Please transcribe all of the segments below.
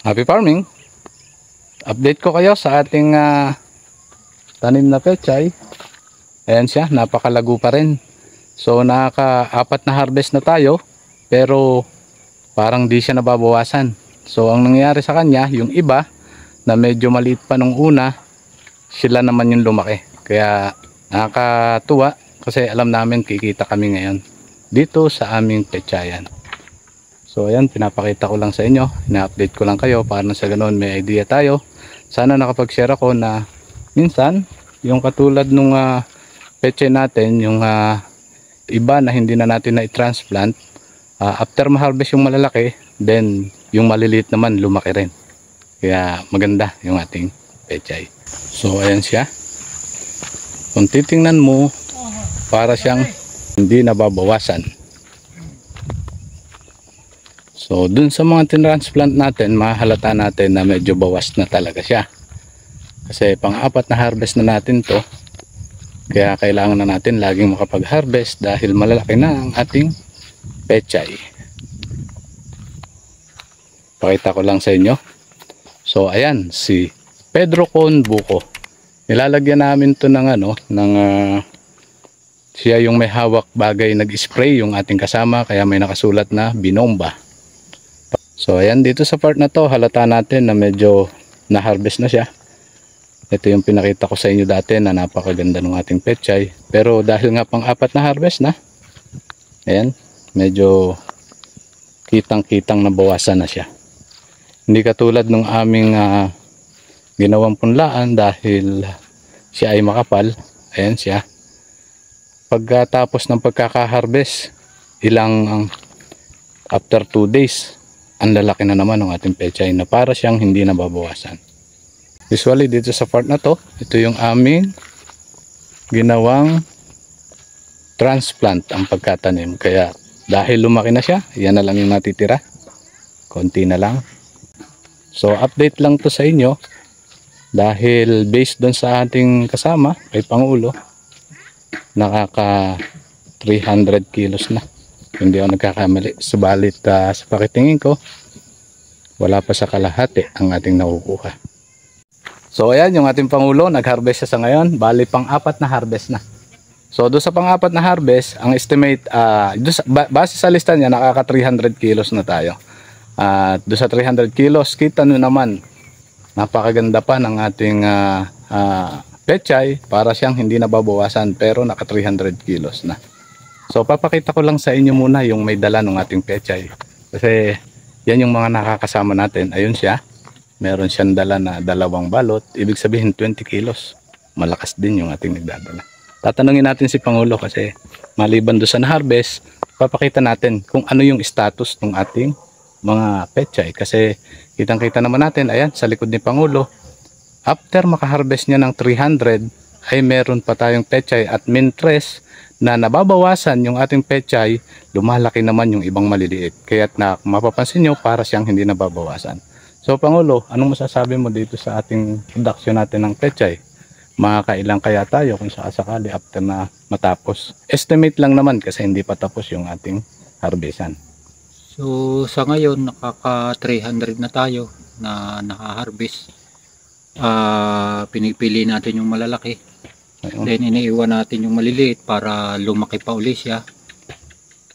Happy farming! Update ko kayo sa ating tanim na pechay. Ayan siya, napakalago pa rin. So nakaka-4 na harvest na tayo, pero parang di siya nababawasan. So ang nangyayari sa kanya, yung iba na medyo maliit pa nung una, sila naman yung lumaki. Kaya nakakatuwa kasi alam namin kikita kami ngayon dito sa aming pechayan. So ayan, pinapakita ko lang sa inyo, ina-update ko lang kayo para sa ganoon may idea tayo. Sana nakapag-share ako na minsan yung katulad nung pechay natin, yung iba na hindi na natin na i-transplant, after ma-harvest yung malalaki, then yung maliliit naman lumaki rin. Kaya maganda yung ating pechay. So ayan siya. Kung titingnan mo, para siyang hindi nababawasan. So dun sa mga tinransplant natin, mahalata natin na medyo bawas na talaga siya. Kasi pang-4 na harvest na natin to. Kaya kailangan na natin laging makapag-harvest dahil malalaki na ang ating pechay. Pakita ko lang sa inyo. So ayan, si Pedro Con Buko. Nilalagyan namin to ng siya yung may hawak bagay nag-spray yung ating kasama, kaya may nakasulat na binomba. So ayan, dito sa part na to halata natin na medyo na-harvest na siya. Ito yung pinakita ko sa inyo dati na napakaganda ng ating pechay. Pero dahil nga pang-4 na harvest na, ayan, medyo kitang-kitang nabawasan na siya. Hindi katulad ng aming ginawang punlaan dahil siya ay makapal. Ayan siya. Pagkatapos ng pagkaka-harvest, after 2 days, ang lalaki na naman ng ating pechay na para siyang hindi nababawasan. Usually dito sa part na to, ito yung aming ginawang transplant ang pagkatanim. Kaya dahil lumaki na siya, yan na lang yung natitira. Konti na lang. So update lang to sa inyo dahil based doon sa ating kasama, kay Pangulo, nakaka 300 kilos na. Hindi ako nagkakamali. Subalit sa pakitingin ko, wala pa sa kalahati ang ating nakukuha. So ayan, yung ating Pangulo, nag-harvest siya sa ngayon. Bali pang-4 na harvest na. So doon sa pang-4 na harvest, ang estimate, base sa lista niya, nakaka 300 kilos na tayo. Doon sa 300 kilos, kita nyo naman, napakaganda pa ng ating pechay para siyang hindi nababawasan, pero naka 300 kilos na. So papakita ko lang sa inyo muna yung may dala ng ating pechay. Kasi yan yung mga nakakasama natin. Ayun siya. Meron siyang dala na 2 balot. Ibig sabihin 20 kilos. Malakas din yung ating nagdadala. Tatanungin natin si Pangulo kasi maliban doon sa na-harvest, papakita natin kung ano yung status ng ating mga pechay. Kasi kitang-kita naman natin, ayan, sa likod ni Pangulo, after makaharvest niya ng 300, ay meron pa tayong pechay at mintres na nababawasan yung ating pechay, lumalaki naman yung ibang maliliit. Kaya na mapapansin nyo, para siyang hindi nababawasan. So Pangulo, anong masasabi mo dito sa ating production natin ng pechay? Makakailang kaya tayo kung sakasakali after na matapos? Estimate lang naman kasi hindi pa tapos yung ating harvestan. So sa ngayon, nakaka 300 na tayo na naka-harvest. Pinipili natin yung malalaki. Ayun. Then iniiwan natin yung maliliit para lumaki pa uli siya.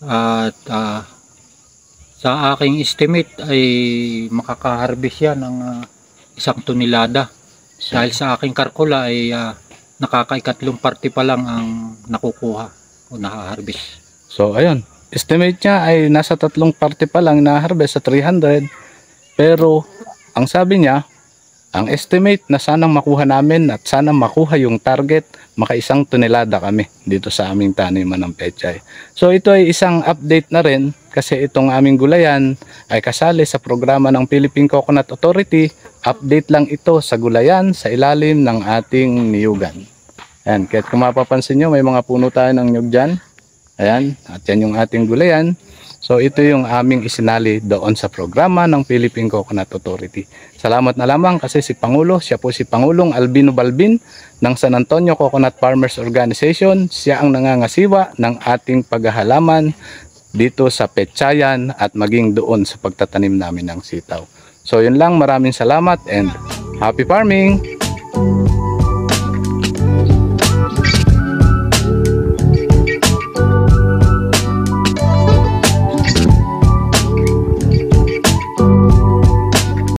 At sa aking estimate ay makaka-harvest yan ng 1 tonelada. Dahil sa aking kalkula ay nakaka-3 parte pa lang ang nakukuha o naka-harvest. So ayun, estimate niya ay nasa 3 parte pa lang na-harvest sa 300. Pero ang sabi niya, ang estimate na sanang makuha namin at sanang makuha yung target, maka 1 tonelada kami dito sa aming taniman ng pechay. So ito ay isang update na rin kasi itong aming gulayan ay kasali sa programa ng Philippine Coconut Authority. Update lang ito sa gulayan sa ilalim ng ating niyugan. Ayan, kahit kung mapapansin nyo, may mga puno tayo ng niyug dyan. Ayan, at yan yung ating gulayan. So ito yung aming isinali doon sa programa ng Philippine Coconut Authority. Salamat na lamang kasi si Pangulo, siya po si Pangulong Albino Balbin ng San Antonio Coconut Farmers Organization. Siya ang nangangasiwa ng ating paghahalaman dito sa pechayan at maging doon sa pagtatanim namin ng sitaw. So yun lang, maraming salamat and happy farming!